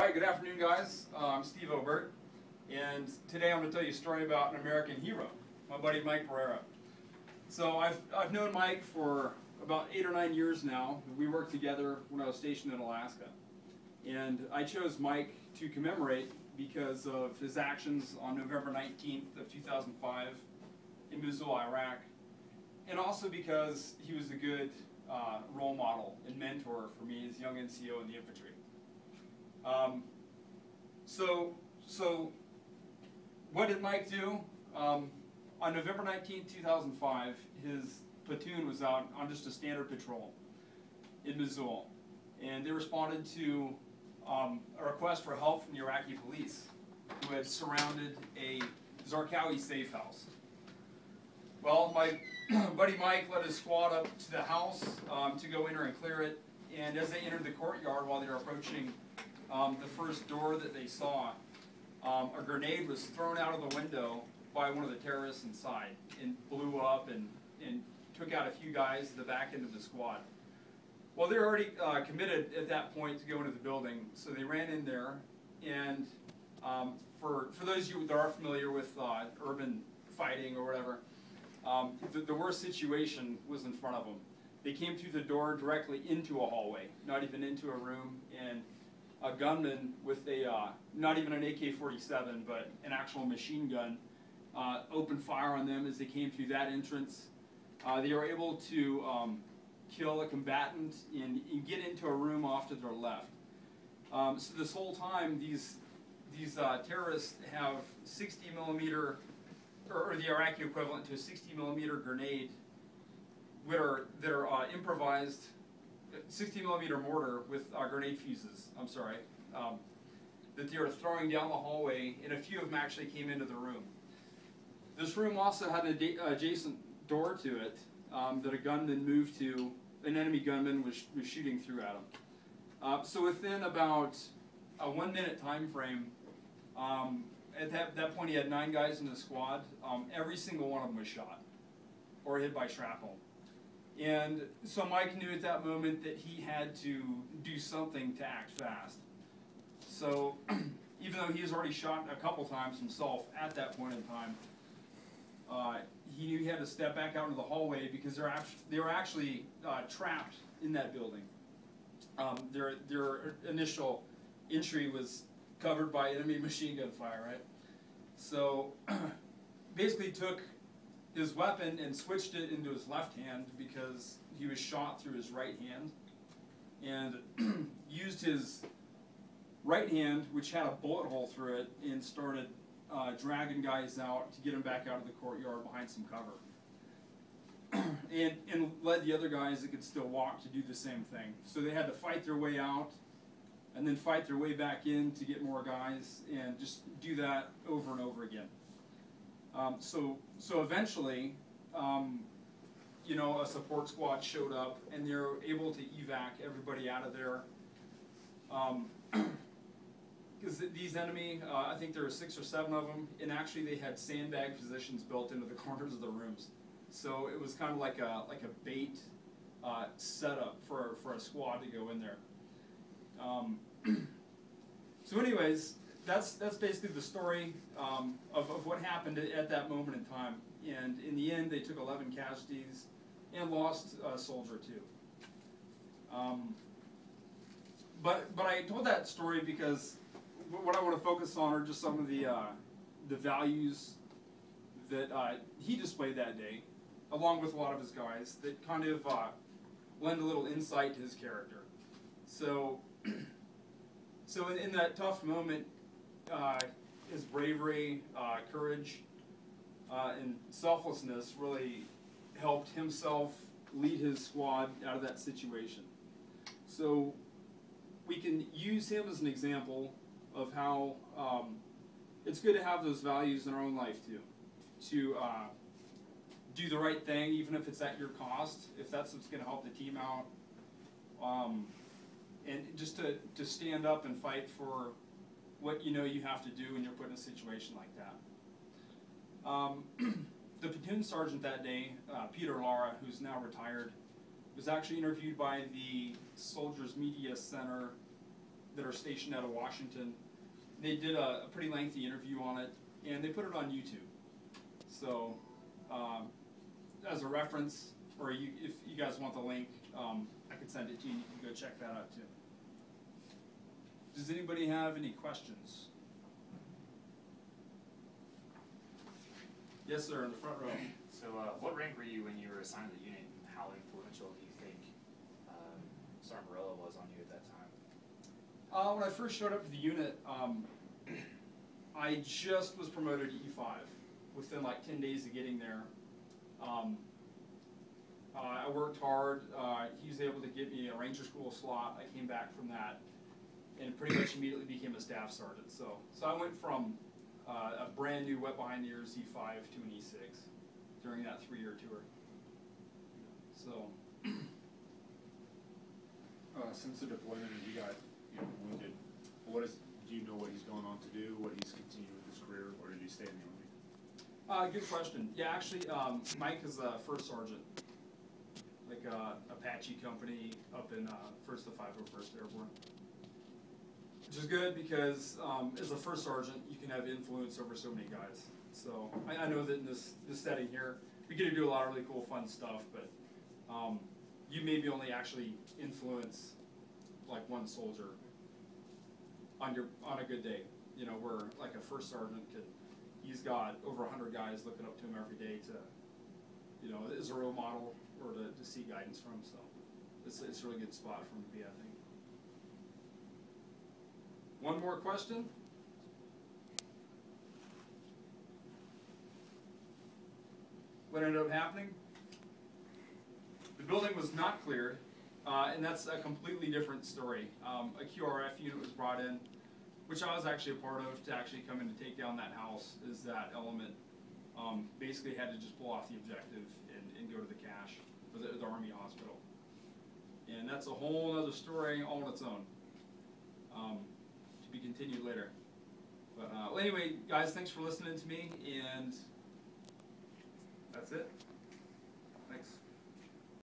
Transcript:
right, good afternoon, guys. I'm Steve Obert, and today I'm going to tell you a story about an American hero, my buddy Mike Barrera. So I've known Mike for about 8 or 9 years now. We worked together when I was stationed in Alaska, and I chose Mike to commemorate because of his actions on November 19th of 2005 in Mosul, Iraq, and also because he was a good role model and mentor for me as a young NCO in the infantry. So what did Mike do? On November 19, 2005, his platoon was out on just a standard patrol in Mosul, and they responded to a request for help from the Iraqi police, who had surrounded a Zarqawi safe house. Well, my buddy Mike led his squad up to the house to go enter and clear it, and as they entered the courtyard, while they were approaching the first door that they saw, a grenade was thrown out of the window by one of the terrorists inside and blew up and took out a few guys at the back end of the squad. Well, they were already committed at that point to go into the building, so they ran in there, and for those of you that are familiar with urban fighting or whatever, the worst situation was in front of them. They came through the door directly into a hallway, not even into a room, and a gunman with a, not even an AK-47, but an actual machine gun, opened fire on them as they came through that entrance. They were able to kill a combatant and get into a room off to their left. So this whole time, these terrorists have 60 millimeter, or the Iraqi equivalent to a 60 millimeter grenade that are improvised 60 millimeter mortar with grenade fuses, that they were throwing down the hallway, and a few of them actually came into the room. This room also had an adjacent door to it that a gunman moved to. An enemy gunman was shooting through at him. So within about a 1 minute time frame, at that point he had 9 guys in the squad. Every single one of them was shot or hit by shrapnel. And so Mike knew at that moment that he had to do something to act fast. So even though he has already shot a couple times himself at that point in time, he knew he had to step back out into the hallway because they were actually trapped in that building. Their initial entry was covered by enemy machine gun fire, right? So basically took his weapon and switched it into his left hand because he was shot through his right hand, and used his right hand, which had a bullet hole through it, and started dragging guys out to get them back out of the courtyard behind some cover. and led the other guys that could still walk to do the same thing. So they had to fight their way out and then fight their way back in to get more guys, and just do that over and over again. So eventually, you know, a support squad showed up, and they were able to evac everybody out of there. Because these enemy, I think there were 6 or 7 of them, and actually they had sandbag positions built into the corners of the rooms. So it was kind of like a bait setup for a squad to go in there. So anyways, that's basically the story of what happened at that moment in time. And in the end, they took 11 casualties and lost a soldier too. But I told that story because what I want to focus on are just some of the values that he displayed that day, along with a lot of his guys, that kind of lend a little insight to his character. So in that tough moment, his bravery, courage, and selflessness really helped himself lead his squad out of that situation. So we can use him as an example of how it's good to have those values in our own life too. To do the right thing, even if it's at your cost, if that's what's going to help the team out. And just to stand up and fight for what you know you have to do when you're put in a situation like that. The platoon sergeant that day, Peter Lara, who's now retired, was actually interviewed by the Soldiers Media Center that are stationed out of Washington. They did a pretty lengthy interview on it, and they put it on YouTube. So, as a reference, or if you guys want the link, I could send it to you. You can go check that out too. Does anybody have any questions? Yes, sir, in the front row. So, what rank were you when you were assigned to the unit, and how influential do you think Sergeant Morello was on you at that time? When I first showed up to the unit, I just was promoted to E5 within like 10 days of getting there. I worked hard. He was able to get me a Ranger School slot. I came back from that and pretty much immediately became a staff sergeant. So I went from a brand new wet behind the ears E5 to an E6 during that 3-year tour. So. Since the deployment and he got wounded, do you know what he's going on to do, what he's continuing with his career, or did he stay in the Army? Good question. Yeah, actually, Mike is a first sergeant, like Apache company up in 1st to 501st Airborne. Which is good because as a first sergeant, you can have influence over so many guys. So I know that in this setting here, we get to do a lot of really cool, fun stuff, but you maybe only actually influence like one soldier on a good day. You know, where like a first sergeant he's got over 100 guys looking up to him every day to, you know, as a role model or to see guidance from. So it's a really good spot for him to be, I think. One more question? What ended up happening? The building was not cleared, and that's a completely different story. A QRF unit was brought in, which I was actually a part of, to actually come in and take down that house. Is that element basically had to just pull off the objective and go to the cache for the Army hospital. And that's a whole other story all on its own. To be continued later. But well, anyway, guys, thanks for listening to me, and that's it.